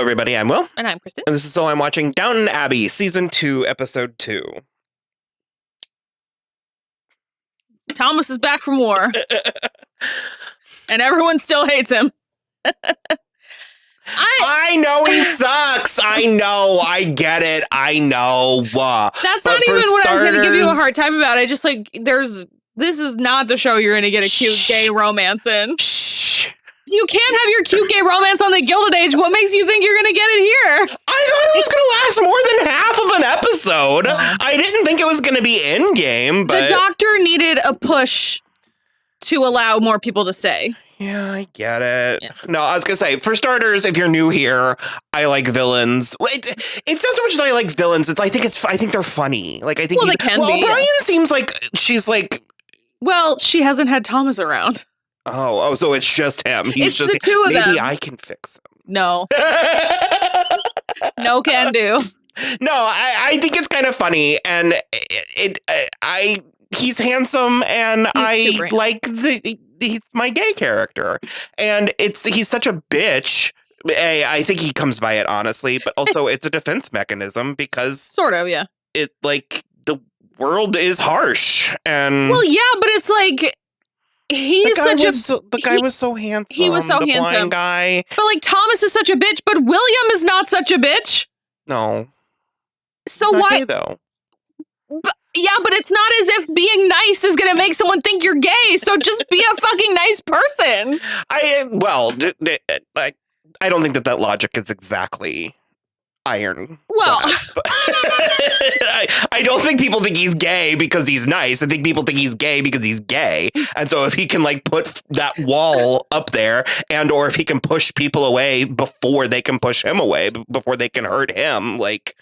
everybody. I'm Will. And I'm Kristin. And this is So I'm Watching Downton Abbey, Season 2, Episode 2. Thomas is back from war. And everyone still hates him. I know he sucks. I know. I get it. I know. That's not even what I was going to give you a hard time about. I just this is not the show you're going to get a cute gay romance in. Shh. You can't have your cute gay romance on the Gilded Age. What makes you think you're going to get it here? I thought it was going to last more than half of an episode. No. I didn't think it was going to be endgame, but... The Doctor needed a push to allow more people to stay. Yeah, I get it. Yeah. No, I was going to say, for starters, if you're new here, I like villains. It's not so much that I like villains. I think they're funny. Like, I think they can be. Brian seems like she's like... Well, she hasn't had Thomas around. Oh, so it's just him. It's just the two of them. Maybe I can fix him. No. No can do. No, I think it's kind of funny, and he's handsome, and he's my gay character, and he's such a bitch. I think he comes by it honestly, but also it's a defense mechanism because sort of, yeah. It like the world is harsh, and well, yeah, but it's like. The guy was so handsome. He was so handsome. Blind guy. But like Thomas is such a bitch, but William is not such a bitch. No. So why? Gay, though. Yeah, but it's not as if being nice is going to make someone think you're gay. So just be a fucking nice person. I don't think that logic is exactly iron. Well, I don't think people think he's gay because he's nice. I think people think he's gay because he's gay. And so if he can like put that wall up there or if he can push people away before they can push him away, before they can hurt him, like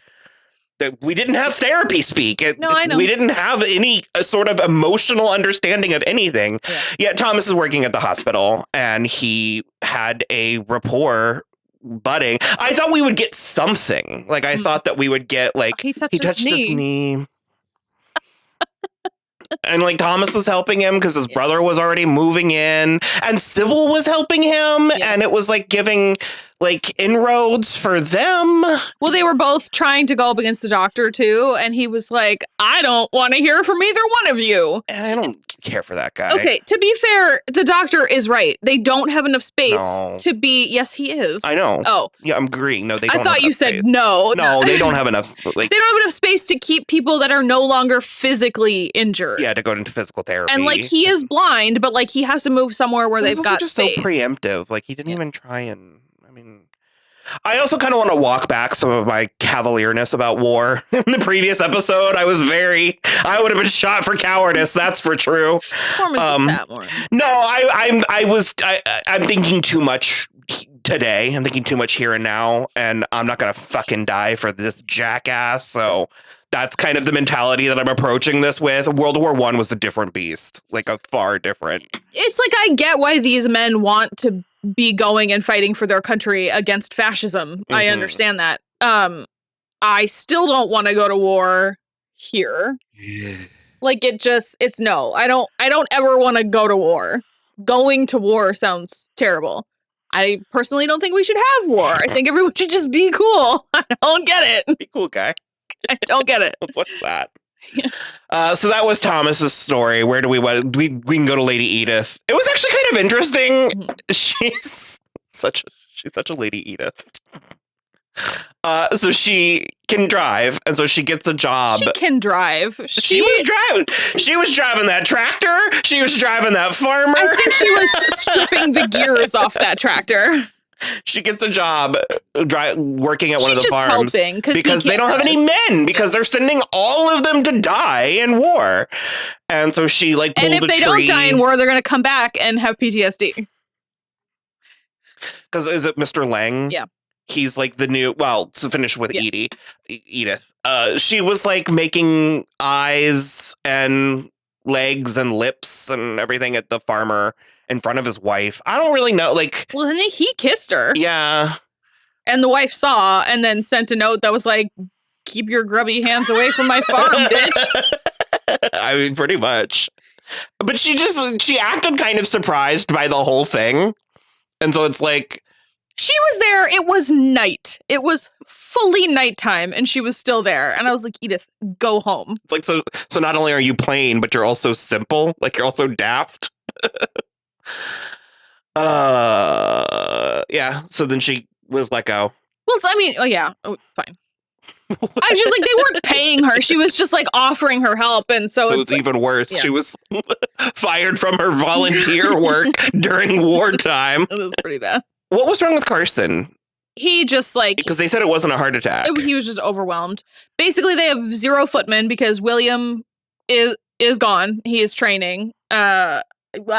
we didn't have therapy speak. No, I know. We didn't have any sort of emotional understanding of anything. Yeah. Yet Thomas is working at the hospital and he had a rapport budding. I thought we would get something. Like I thought that we would get like he touched his knee. And like Thomas was helping him because his brother was already moving in, and Sybil was helping him, and it was like giving like inroads for them. Well, they were both trying to go up against the Doctor too, and he was like, I don't want to hear from either one of you. I don't care for that guy. Okay, to be fair, the Doctor is right. They don't have enough space to be. Yes, he is. I know. Oh, yeah, I'm agreeing. No, they don't. I thought you said no. No, they don't have enough. Like, they don't have enough space to keep people that are no longer physically injured. Yeah, to go into physical therapy. And like he is blind, but like he has to move somewhere where they've got just space. So preemptive. Like he didn't even try and. I also kind of want to walk back some of my cavalierness about war. In the previous episode, I would have been shot for cowardice. That's for true. Patmore. No, I'm thinking too much today. I'm thinking too much here and now, and I'm not going to fucking die for this jackass. So that's kind of the mentality that I'm approaching this with. World War I was a different beast, like a far different. It's like, I get why these men want to be going and fighting for their country against fascism. Mm-hmm. I understand that. I still don't want to go to war here. Yeah. Like it's no. I don't ever want to go to war. Going to war sounds terrible. I personally don't think we should have war. I think everyone should just be cool. I don't get it. Be cool, guy. I don't get it. What's that? Yeah. So that was Thomas's story. Where do we can go to Lady Edith. It was actually kind of interesting. Mm-hmm. She's such a Lady Edith. So she can drive, and so she gets a job. She can drive. She was driving that tractor. She was driving that farmer. I think she was stripping the gears off that tractor. She gets a job working at one of the farms because they don't have any men because they're sending all of them to die in war. And so she like pulled a tree. And if they don't die in war, they're going to come back and have PTSD. Because is it Mr. Lang? Yeah. He's like the new, well, to finish with Edith. She was like making eyes and legs and lips and everything at the farmer in front of his wife. I don't really know. Like, well, then he kissed her. Yeah. And the wife saw and then sent a note that was like, keep your grubby hands away from my farm, bitch. I mean, pretty much. But she acted kind of surprised by the whole thing. And so it's like, She was there. It was night. It was fully nighttime, and she was still there. And I was like, Edith, go home. It's like, so not only are you plain, but you're also simple. Like, you're also daft. Yeah. So then she was let go. Well, I mean, fine. I was just like, they weren't paying her. She was just like offering her help. And so it was like, even worse. Yeah. She was fired from her volunteer work during wartime. It was pretty bad. What was wrong with Carson? He just like... Because they said it wasn't a heart attack. He was just overwhelmed. Basically, they have 0 footmen because William is gone. He is training. Well,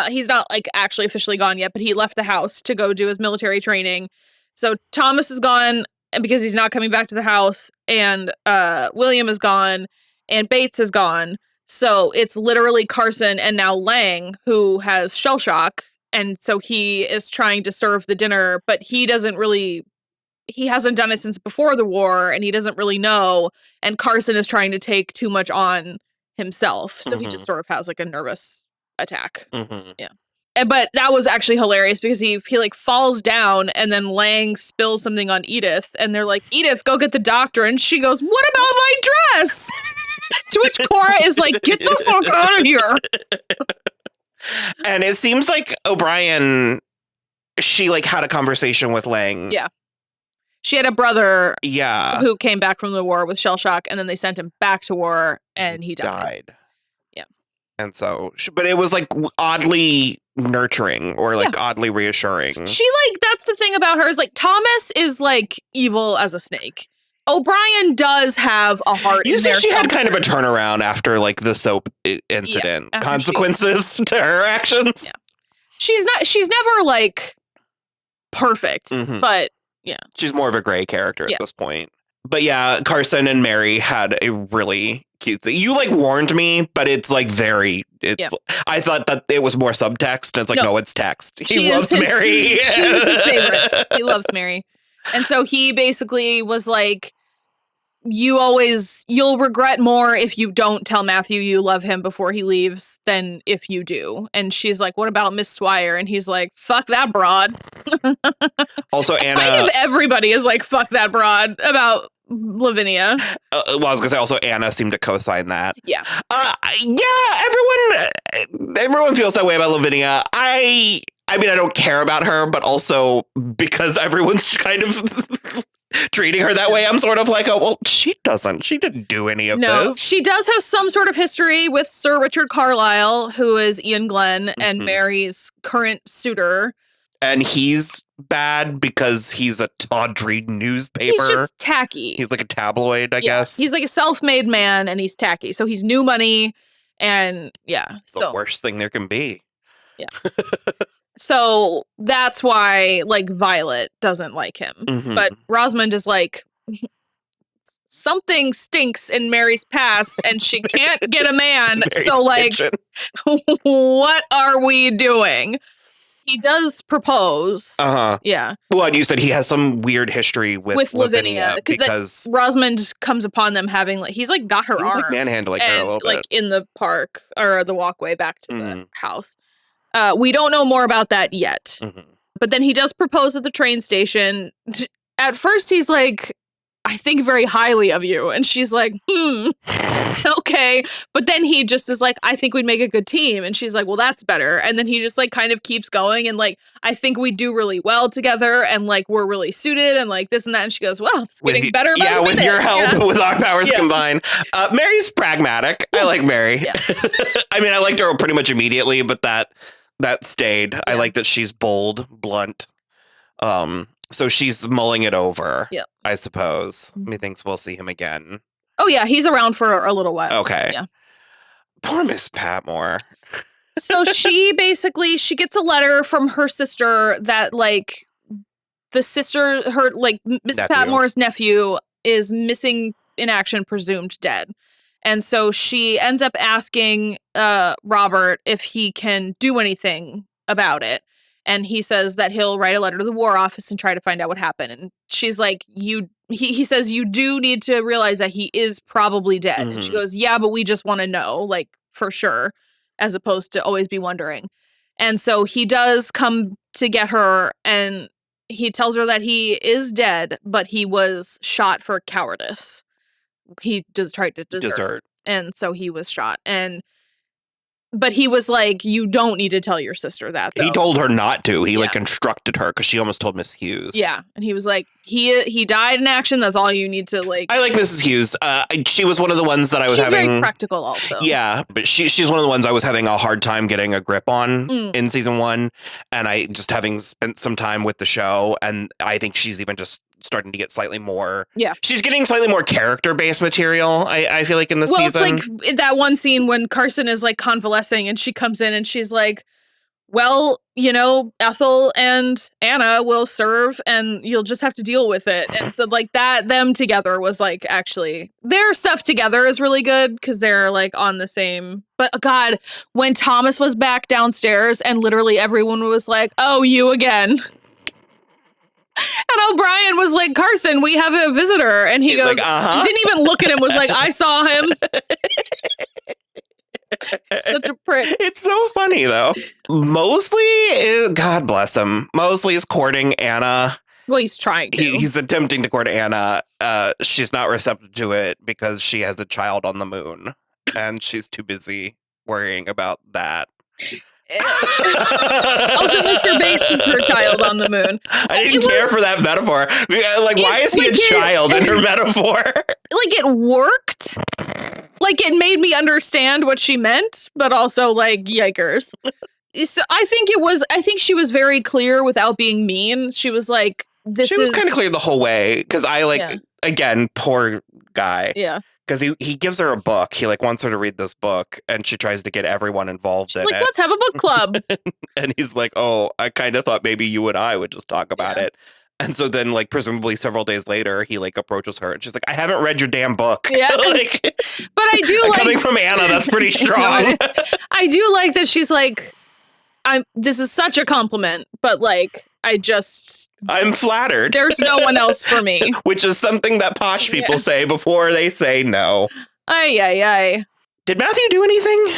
he's not like actually officially gone yet, but he left the house to go do his military training. So Thomas is gone and because he's not coming back to the house, and William is gone, and Bates is gone. So it's literally Carson and now Lang who has shell shock. And so he is trying to serve the dinner, but he hasn't done it since before the war, and he doesn't really know. And Carson is trying to take too much on himself. So he just sort of has like a nervous attack. Yeah. But that was actually hilarious because he like falls down, and then Lang spills something on Edith, and they're like, Edith, go get the doctor. And she goes, what about my dress? To which Cora is like, get the fuck out of here. And it seems like O'Brien, she like had a conversation with Lang. Yeah. She had a brother who came back from the war with shell shock, and then they sent him back to war, and he died. Yeah. And so, but it was like oddly nurturing or like oddly reassuring. She like, that's the thing about her is like, Thomas is like evil as a snake. O'Brien does have a heart. You said she had kind of a turnaround after like the soap incident. Yeah, consequences to her actions. Yeah. She's never like perfect, but yeah. She's more of a gray character at this point. But yeah, Carson and Mary had a really cute scene. You like warned me, but it's like I thought that it was more subtext, and it's like, no, it's text. He loves Mary. She was his favorite. He loves Mary. And so he basically was like, you'll regret more if you don't tell Matthew you love him before he leaves than if you do. And she's like, what about Miss Swire? And he's like, fuck that broad. Also, Anna. Kind of everybody is like, fuck that broad about Lavinia. Well, I was gonna say also Anna seemed to co-sign that. Yeah. Everyone feels that way about Lavinia. I mean, I don't care about her, but also because everyone's kind of treating her that way, I'm sort of like, oh, well, she didn't do any of this. No, she does have some sort of history with Sir Richard Carlisle, who is Ian Glenn and Mary's current suitor. And he's bad because he's a tawdry newspaper. He's just tacky. He's like a tabloid, I guess. He's like a self-made man, and he's tacky. So he's new money, and the worst thing there can be. Yeah. So that's why, like, Violet doesn't like him. But Rosamund is like, something stinks in Mary's past, and she can't get a man. So, like, what are we doing? He does propose. Yeah. Well, and you said he has some weird history with Lavinia because Rosamund comes upon them having he's like got her arm, like manhandling her a little bit, like in the park or the walkway back to the house. We don't know more about that yet, but then he does propose at the train station. At first, he's like, I think very highly of you. And she's like, okay. But then he just is like, I think we'd make a good team. And she's like, well, that's better. And then he just like kind of keeps going. And like, I think we do really well together. And like, we're really suited and like this and that. And she goes, well, it's getting better. Yeah, with your help, with our powers combined. Mary's pragmatic. I like Mary. Yeah. I mean, I liked her pretty much immediately, but that stayed. Yeah. I like that she's bold, blunt. So she's mulling it over, I suppose. Methinks we'll see him again. Oh, yeah. He's around for a little while. Okay. Yeah. Poor Miss Patmore. So she gets a letter from her sister that, like, Miss Patmore's nephew is missing in action, presumed dead. And so she ends up asking Robert if he can do anything about it. And he says that he'll write a letter to the War Office and try to find out what happened. And she's like, he says, you do need to realize that he is probably dead. And she goes, yeah, but we just want to know, like, for sure, as opposed to always be wondering. And so he does come to get her, and he tells her that he is dead, but he was shot for cowardice. He just tried to desert. And so he was shot. But he was like, you don't need to tell your sister that, though. He told her not to. He like instructed her because she almost told Miss Hughes. Yeah. And he was like, he died in action. That's all you need to like. I like Mrs. Hughes. She was one of the ones that I was having. She's very practical also. Yeah. But she's one of the ones I was having a hard time getting a grip on in season 1. And I just having spent some time with the show. And I think she's even just starting to get slightly more. Yeah. She's getting slightly more character-based material, I feel like, in the season. Well, it's like that one scene when Carson is like convalescing and she comes in and she's like, well, you know, Ethel and Anna will serve and you'll just have to deal with it. And so like them together was like, actually, their stuff together is really good because they're like on the same. But God, when Thomas was back downstairs and literally everyone was like, oh, you again. And O'Brien was like, Carson, we have a visitor. And he goes, like, didn't even look at him, was like, I saw him. Such a prick. It's so funny, though. Mostly, God bless him, mostly is courting Anna. Well, he's trying to. He's attempting to court Anna. She's not receptive to it because she has a child on the moon. And she's too busy worrying about that. Also, Mr. Bates is her child on the moon. I didn't care for that metaphor. Like, why is he a child in her metaphor? Like, it worked. Like, it made me understand what she meant, but also, like, yikers. So I think she was very clear without being mean. She was like, She was kind of clear the whole way, because again, poor guy. Yeah. Because he gives her a book. He like wants her to read this book, and she tries to get everyone involved in it. Let's have a book club. And he's like, oh, I kind of thought maybe you and I would just talk about it. And so then, like, presumably several days later, he like approaches her, and she's like, I haven't read your damn book. Yeah. Like, but I do like coming from Anna, that's pretty strong. I do like that she's like, this is such a compliment, but like, I'm flattered. There's no one else for me. Which is something that posh people say before they say no. Ay. Did Matthew do anything?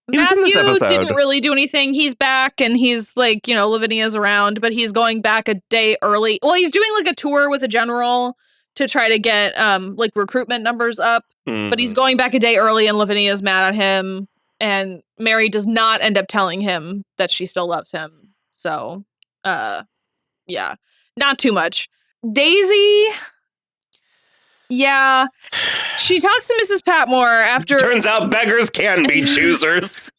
He was in this episode. Didn't really do anything. He's back and he's like, you know, Lavinia's around, but he's going back a day early. Well, he's doing like a tour with a general to try to get like recruitment numbers up. But he's going back a day early and Lavinia's mad at him. And Mary does not end up telling him that she still loves him. So, yeah, not too much. Daisy, yeah, she talks to Mrs. Patmore after. Turns out beggars can be choosers.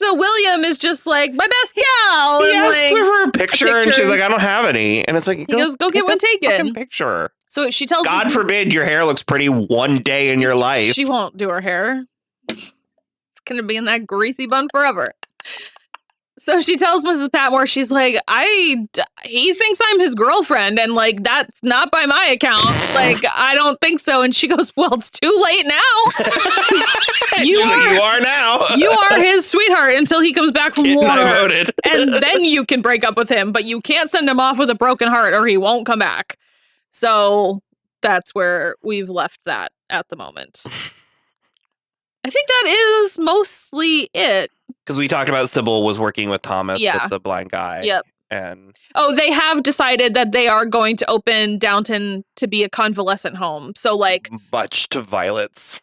So William is just like, my best gal. He and asks like, her for a picture, and she's like, I don't have any. And it's like, he goes, go get one taken. Picture. So she tells God forbid your hair looks pretty one day in your life. She won't do her hair. It's going to be in that greasy bun forever. So she tells Mrs. Patmore, she's like, he thinks I'm his girlfriend, and like, that's not by my account. Like, I don't think so. And she goes, well, it's too late now. You are now. You are his sweetheart until he comes back from Kit war. and I voted. And then you can break up with him, but you can't send him off with a broken heart or he won't come back. So that's where we've left that at the moment. I think that is mostly it. Because we talked about Sybil was working with Thomas with the blind guy. Yep. And they have decided that they are going to open Downton to be a convalescent home. So like much to Violet's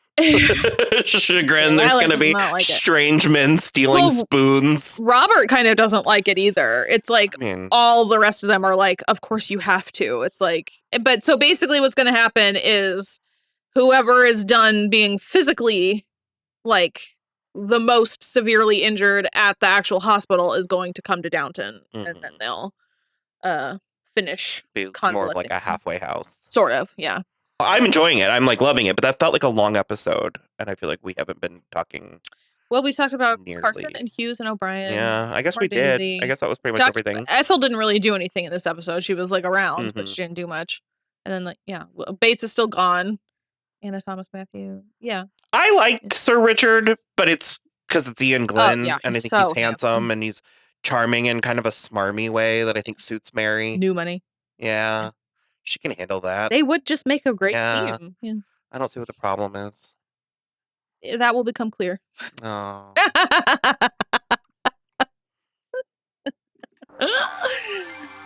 chagrin, there's going to be strange men stealing spoons. Robert kind of doesn't like it either. It's like all the rest of them are like, of course you have to. It's like, but so basically what's going to happen is whoever is done being physically like the most severely injured at the actual hospital is going to come to Downton, and then they'll finish more of like a halfway house. Sort of, yeah. I'm enjoying it. I'm like loving it, but that felt like a long episode, and I feel like we haven't been talking. Well, we talked about Carson and Hughes and O'Brien. Yeah, I guess we did. I guess that was pretty much everything. Ethel didn't really do anything in this episode. She was like around, but she didn't do much. And then like, Bates is still gone. Anna Thomas Matthew. Yeah. I liked Sir Richard, but it's because it's Ian Glenn, and I think he's handsome and he's charming in kind of a smarmy way that I think suits Mary. New money. Yeah. She can handle that. They would just make a great team. Yeah. I don't see what the problem is. That will become clear. Oh.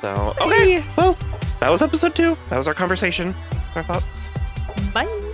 So, okay. Well, that was episode 2. That was our conversation. Our thoughts. Bye.